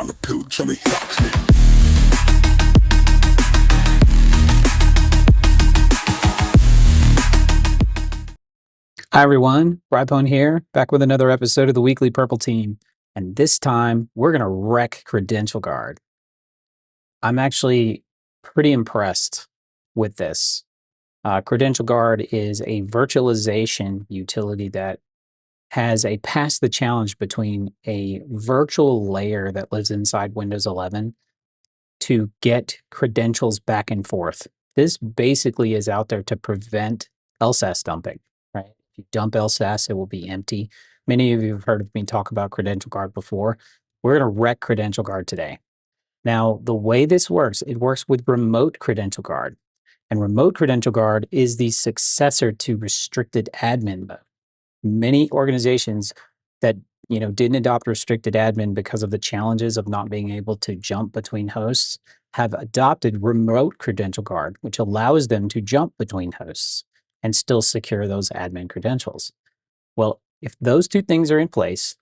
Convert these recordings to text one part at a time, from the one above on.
trying to build, trying to hit. Hi everyone, Brybone here, back with another episode of the Weekly Purple Team. And this time, we're going to wreck Credential Guard. I'm actually pretty impressed with this. Credential Guard is a virtualization utility that has a pass the challenge between a virtual layer that lives inside Windows 11 to get credentials back and forth. This basically is out there to prevent LSAS dumping, right? If you dump LSAS, it will be empty. Many of you have heard of me talk about Credential Guard before. We're going to wreck Credential Guard today. Now, the way this works, it works with Remote Credential Guard. And Remote Credential Guard is the successor to Restricted Admin mode. Many organizations that didn't adopt restricted admin because of the challenges of not being able to jump between hosts have adopted Remote Credential Guard, which allows them to jump between hosts and still secure those admin credentials. Well, if those two things are in place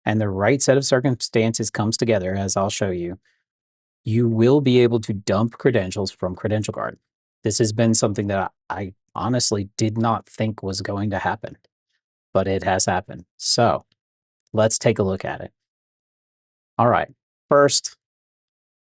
and the right set of circumstances comes together, as I'll show you, you will be able to dump credentials from Credential Guard. This has been something that I honestly did not think was going to happen, but it has happened. So let's take a look at it. All right. First,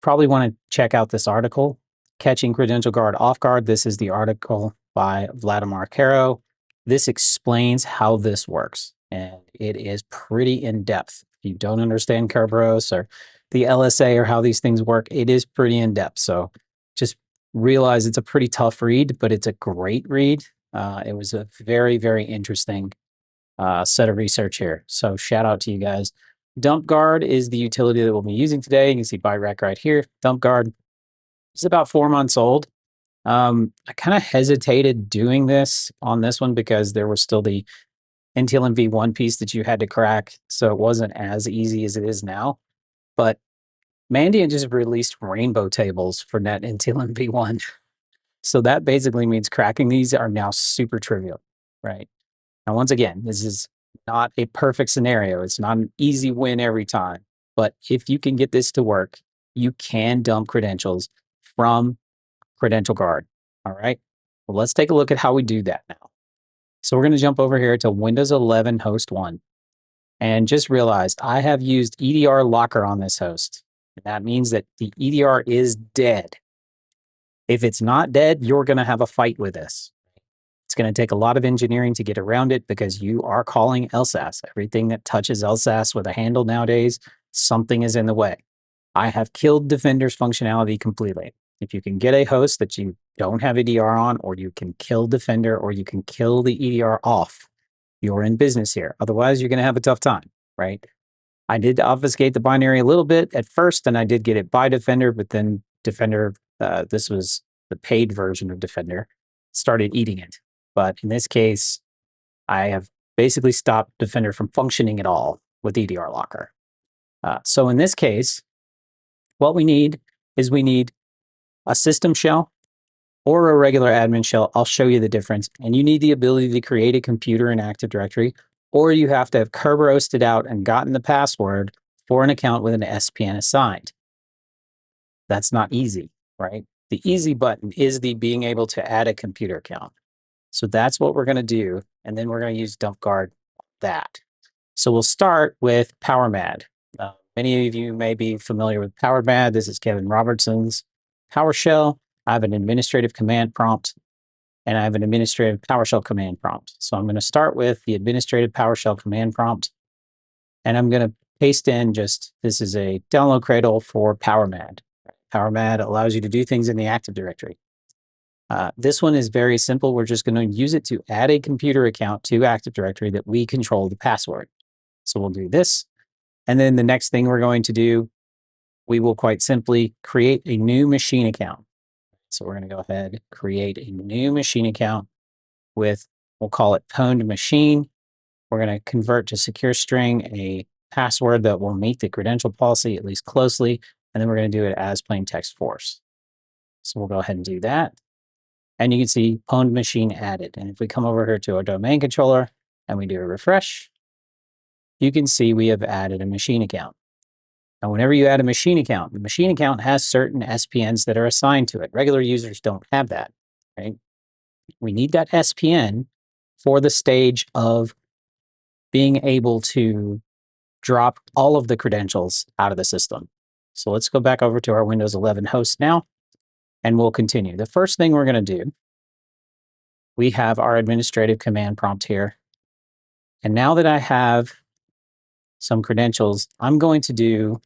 probably want to check out this article, Catching Credential Guard Off Guard. This is the article by Vladimir Caro. This explains how this works, and it is pretty in-depth. If you don't understand Kerberos or the LSA or how these things work, it is pretty in-depth. So just realize it's a pretty tough read, but it's a great read. It was a very, very interesting set of research here. So shout out to you guys. Dumpguard is the utility that we'll be using today. You can see by rec right here. Dumpguard is about 4 months old. I kind of hesitated doing this on this one because there was still the NTLM v1 piece that you had to crack. So it wasn't as easy as it is now. But Mandiant just released rainbow tables for net NTLM v1. So that basically means cracking these are now super trivial, right? Now, once again, this is not a perfect scenario. It's not an easy win every time. But if you can get this to work, you can dump credentials from Credential Guard. All right. Well, let's take a look at how we do that now. So we're going to jump over here to Windows 11 host 1. And just realized I have used EDR locker on this host. And that means that the EDR is dead. If it's not dead, you're going to have a fight with this. It's going to take a lot of engineering to get around it because you are calling LSAS. Everything that touches LSAS with a handle nowadays, something is in the way. I have killed Defender's functionality completely. If you can get a host that you don't have EDR on, or you can kill Defender, or you can kill the EDR off, you're in business here. Otherwise, you're going to have a tough time, right? I did obfuscate the binary a little bit at first, and I did get it by Defender, but then Defender, this was the paid version of Defender, started eating it. But in this case, I have basically stopped Defender from functioning at all with EDR locker. So in this case, what we need is we need a system shell or a regular admin shell. I'll show you the difference. And you need the ability to create a computer in Active Directory, or you have to have Kerberosted out and gotten the password for an account with an SPN assigned. That's not easy, right? The easy button is the being able to add a computer account. So that's what we're going to do. And then we're going to use Dumpguard that. So we'll start with PowerMad. Many of you may be familiar with PowerMad. This is Kevin Robertson's PowerShell. I have an administrative command prompt, and I have an administrative PowerShell command prompt. So I'm going to start with the administrative PowerShell command prompt, and I'm going to paste in this is a download cradle for PowerMad. PowerMad allows you to do things in the Active Directory. This one is very simple. We're just going to use it to add a computer account to Active Directory that we control the password. So we'll do this. And then the next thing we're going to do, we will quite simply create a new machine account. So we're going to go ahead, create a new machine account with, we'll call it pwned machine. We're going to convert to secure string a password that will meet the credential policy, at least closely. And then we're going to do it as plain text force. So we'll go ahead and do that. And you can see pwned machine added. And if we come over here to our domain controller and we do a refresh, you can see we have added a machine account. Now, whenever you add a machine account, the machine account has certain SPNs that are assigned to it. Regular users don't have that, right? We need that SPN for the stage of being able to drop all of the credentials out of the system. So let's go back over to our Windows 11 host now, and we'll continue. The first thing we're going to do, we have our administrative command prompt here. And now that I have some credentials, I'm going to do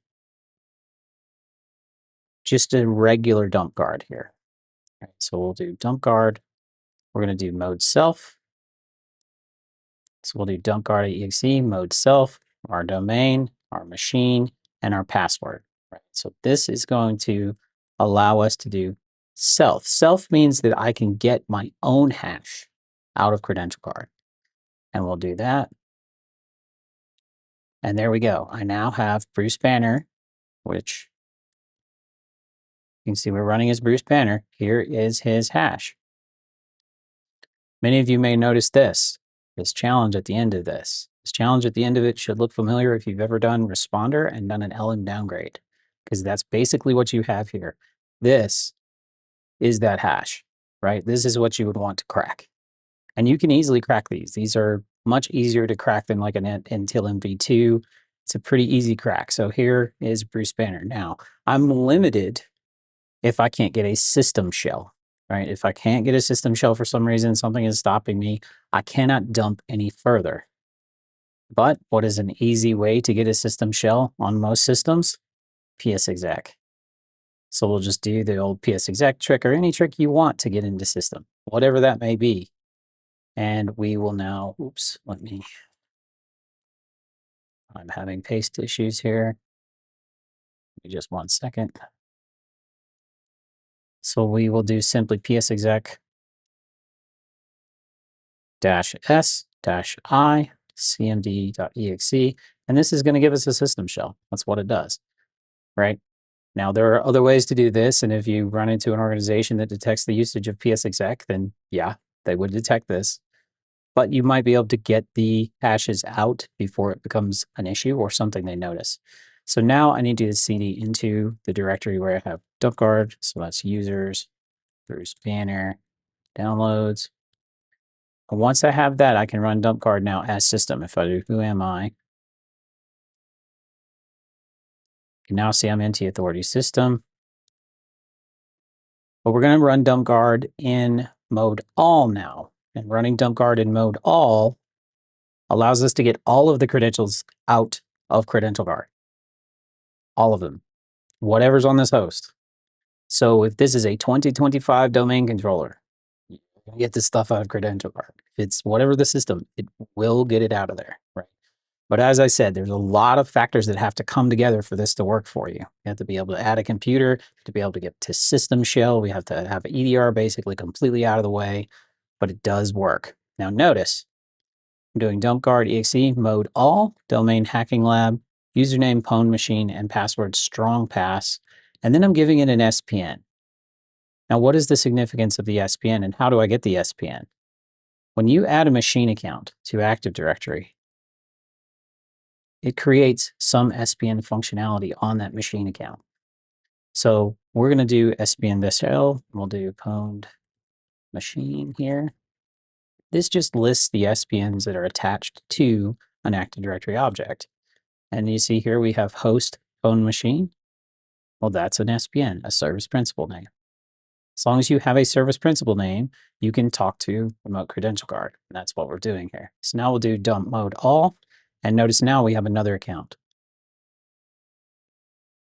just a regular dump guard here. All right, so we'll do dump guard. We're going to do mode self. So we'll do Dumpguard.exe, mode self, our domain, our machine, and our password. Right? So this is going to allow us to do self. Self means that I can get my own hash out of Credential Guard. And we'll do that. And there we go. I now have Bruce Banner, which you can see we're running as Bruce Banner. Here is his hash. Many of you may notice this challenge at the end of this. This challenge at the end of it should look familiar if you've ever done Responder and done an LM downgrade, because that's basically what you have here. This is that hash, right? This is what you would want to crack. And you can easily crack these. These are much easier to crack than like an Ntlm v2. It's a pretty easy crack. So here is Bruce Banner. Now, I'm limited if I can't get a system shell. Right? If I can't get a system shell for some reason, something is stopping me, I cannot dump any further. But what is an easy way to get a system shell on most systems? PSexec. So we'll just do the old PSexec trick or any trick you want to get into system, whatever that may be. And we will now, oops, I'm having paste issues here. Give me just 1 second. So we will do simply PSexec -s-i cmd.exe, and this is going to give us a system shell. That's what it does, right? Now, there are other ways to do this, and if you run into an organization that detects the usage of PSexec, then yeah, they would detect this. But you might be able to get the hashes out before it becomes an issue or something they notice. So now I need to cd into the directory where I have Dumpguard, so that's users, Bruce Banner, downloads. And once I have that, I can run Dumpguard now as system. If I do who am I, you can now see I'm NT Authority system. But we're going to run Dumpguard in mode all now. And running Dumpguard in mode all allows us to get all of the credentials out of Credential Guard. All of them. Whatever's on this host. So if this is a 2025 domain controller, you can get this stuff out of Credential Guard. If it's whatever the system, it will get it out of there, right? But as I said, there's a lot of factors that have to come together for this to work for you. You have to be able to add a computer, to be able to get to system shell. We have to have EDR basically completely out of the way, but it does work. Now notice, I'm doing Dumpguard exe mode all, domain hacking lab, username pwn machine, and password strong pass, and then I'm giving it an SPN. Now what is the significance of the SPN and how do I get the SPN? When you add a machine account to Active Directory, it creates some SPN functionality on that machine account. So we're going to do SPN this L. We'll do pwned machine here. This just lists the SPNs that are attached to an Active Directory object. And you see here we have host pwned machine. Well, that's an SPN, a service principal name. As long as you have a service principal name, you can talk to Remote Credential Guard. And that's what we're doing here. So now we'll do dump mode all. And notice now we have another account.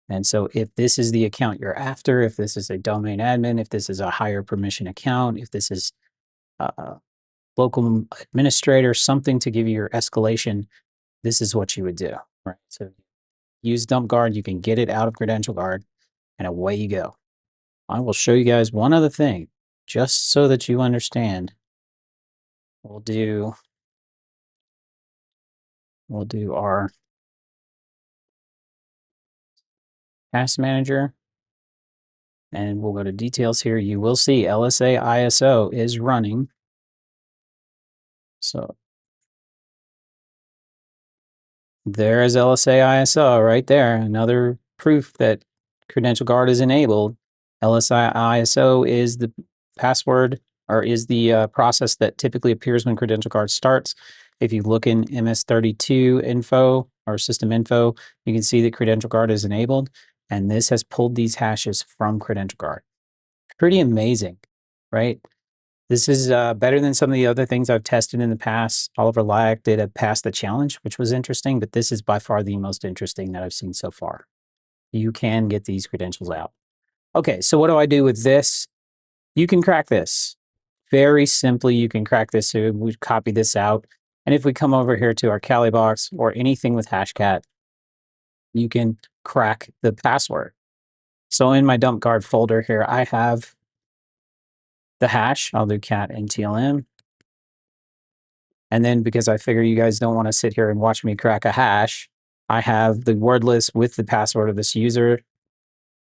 And so if this is the account you're after, if this is a domain admin, if this is a higher permission account, if this is a local administrator, something to give you your escalation, this is what you would do, right? So use Dumpguard, you can get it out of Credential Guard, and away you go. I will show you guys one other thing, just so that you understand. We'll do our task manager, and we'll go to details here. You will see LSA ISO is running. So there is LSA ISO right there, another proof that Credential Guard is enabled. LSISO is the password, or is the process that typically appears when Credential Guard starts. If you look in MS32 info or system info, you can see that Credential Guard is enabled, and this has pulled these hashes from Credential Guard. Pretty amazing, right? This is better than some of the other things I've tested in the past. Oliver Lyak did a pass the challenge, which was interesting, but this is by far the most interesting that I've seen so far. You can get these credentials out. Okay, so what do I do with this? You can crack this. Very simply, you can crack this. So we copy this out. And if we come over here to our Kali box or anything with Hashcat, you can crack the password. So in my Dumpguard folder here, I have the hash. I'll do cat NTLM. And then because I figure you guys don't want to sit here and watch me crack a hash, I have the word list with the password of this user.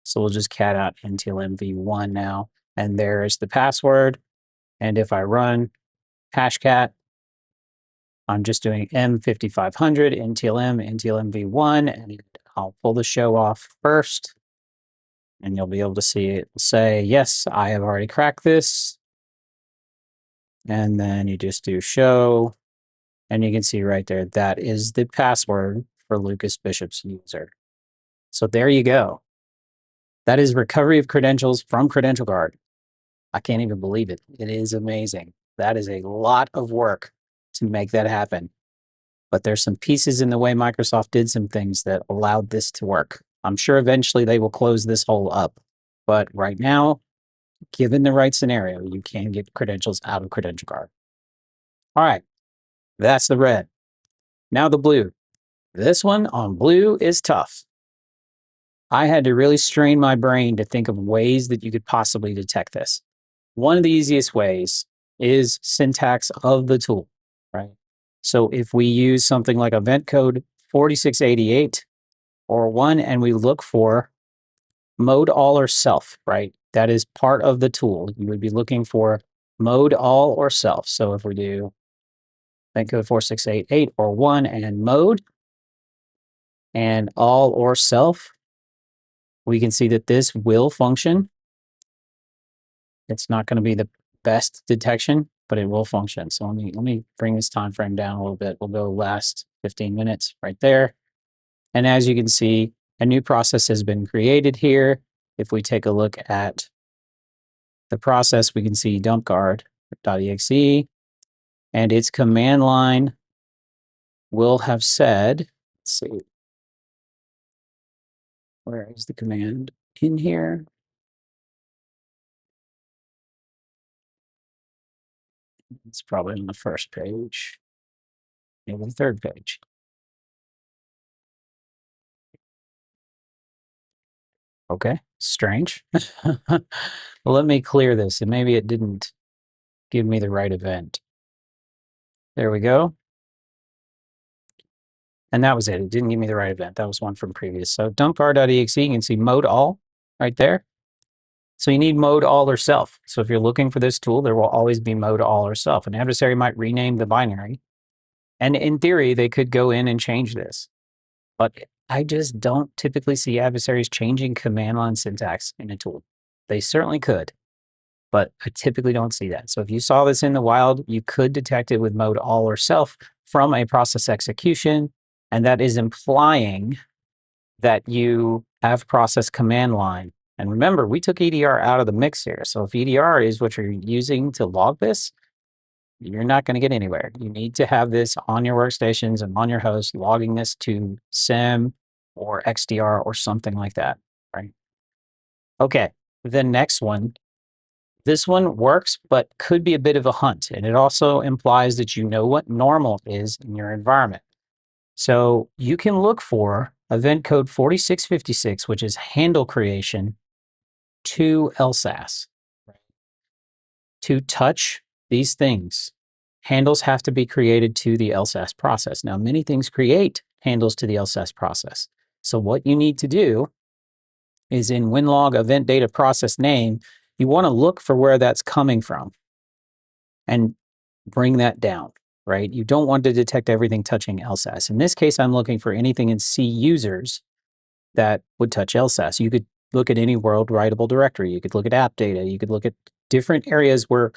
So we'll just cat out NtlmV1 now. And there's the password. And if I run hashcat, I'm just doing M5500 NtlmV1, and I'll pull the show off first. And you'll be able to see it say, yes, I have already cracked this. And then you just do show. And you can see right there, that is the password for Lucas Bishop's user. So there you go. That is recovery of credentials from Credential Guard. I can't even believe it. It is amazing. That is a lot of work to make that happen. But there's some pieces in the way Microsoft did some things that allowed this to work. I'm sure eventually they will close this hole up. But right now, given the right scenario, you can get credentials out of Credential Guard. All right, that's the red. Now the blue. This one on blue is tough. I had to really strain my brain to think of ways that you could possibly detect this. One of the easiest ways is syntax of the tool, right? So if we use something like event code 4688 or 1, and we look for mode all or self, right? That is part of the tool. You would be looking for mode all or self. So if we do event code 4688 or 1 and mode and all or self, we can see that this will function. It's not going to be the best detection, but it will function. So let me bring this time frame down a little bit. We'll go last 15 minutes right there. And as you can see, a new process has been created here. If we take a look at the process, we can see dumpguard.exe, and its command line will have said, let's see, where is the command in here? It's probably on the first page, maybe the third page. Okay, strange. Well, let me clear this, and maybe it didn't give me the right event. There we go. And that was it. It didn't give me the right event. That was one from previous. So dumpguard.exe, you can see mode all right there. So you need mode all or self. So if you're looking for this tool, there will always be mode all or self. An adversary might rename the binary. And in theory, they could go in and change this. But I just don't typically see adversaries changing command line syntax in a tool. They certainly could, but I typically don't see that. So if you saw this in the wild, you could detect it with mode all or self from a process execution. And that is implying that you have process command line. And remember, we took EDR out of the mix here. So if EDR is what you're using to log this, you're not going to get anywhere. You need to have this on your workstations and on your host, logging this to SIM or XDR or something like that, right? Okay, the next one. This one works, but could be a bit of a hunt. And it also implies that you know what normal is in your environment. So you can look for event code 4656, which is handle creation to LSAS. To touch these things, handles have to be created to the LSAS process. Now, many things create handles to the LSAS process. So what you need to do is in WinLog event data process name, you want to look for where that's coming from and bring that down, right? You don't want to detect everything touching LSAS. In this case, I'm looking for anything in C users that would touch LSAS. You could look at any world writable directory. You could look at app data. You could look at different areas where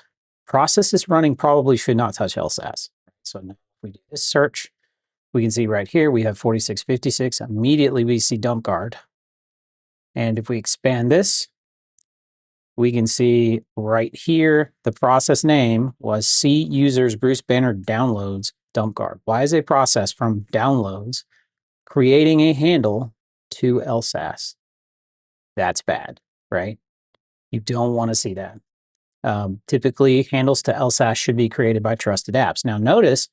processes running probably should not touch LSAS. So now if we do this search, we can see right here, we have 4656. Immediately we see Dumpguard. And if we expand this, we can see right here, the process name was C users Bruce Banner downloads Dumpguard. Why is a process from downloads creating a handle to LSAS? That's bad, right? You don't want to see that. Typically, handles to LSAS should be created by trusted apps. Now, notice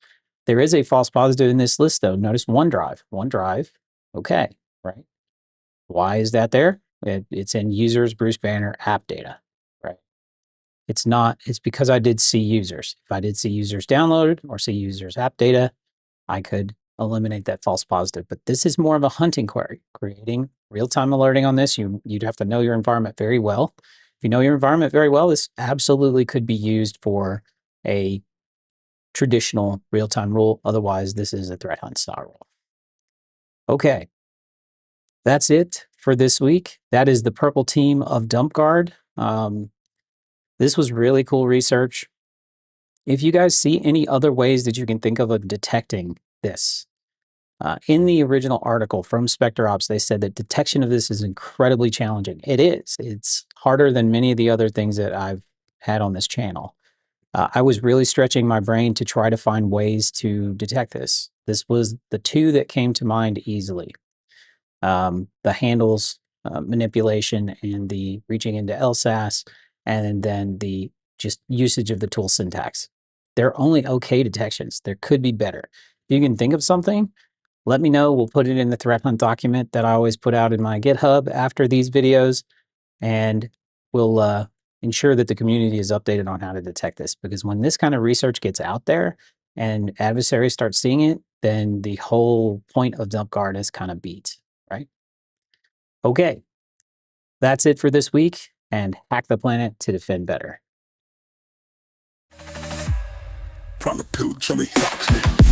there is a false positive in this list, though. Notice OneDrive. OneDrive, okay, right? Why is that there? It's in users, Bruce Banner, app data, right? It's not, it's because I did see users. If I did see users downloaded or see users app data, I could eliminate that false positive. But this is more of a hunting query. Creating real-time alerting on this, you'd have to know your environment very well. If you know your environment very well, this absolutely could be used for a traditional real-time rule. Otherwise, this is a threat hunt style rule. Okay, that's it for this week. That is the purple team of Dumpguard. This was really cool research. If you guys see any other ways that you can think of detecting this, in the original article from SpecterOps, they said that detection of this is incredibly challenging. It is. It's harder than many of the other things that I've had on this channel. I was really stretching my brain to try to find ways to detect this. This was the two that came to mind easily. The handles manipulation and the reaching into LSAS, and then the just usage of the tool syntax. They're only okay detections. There could be better. If you can think of something, let me know. We'll put it in the threat hunt document that I always put out in my GitHub after these videos, and we'll ensure that the community is updated on how to detect this, because when this kind of research gets out there and adversaries start seeing it, then the whole point of Dumpguard is kind of beat, right? Okay, that's it for this week, and hack the planet to defend better. From the pillar,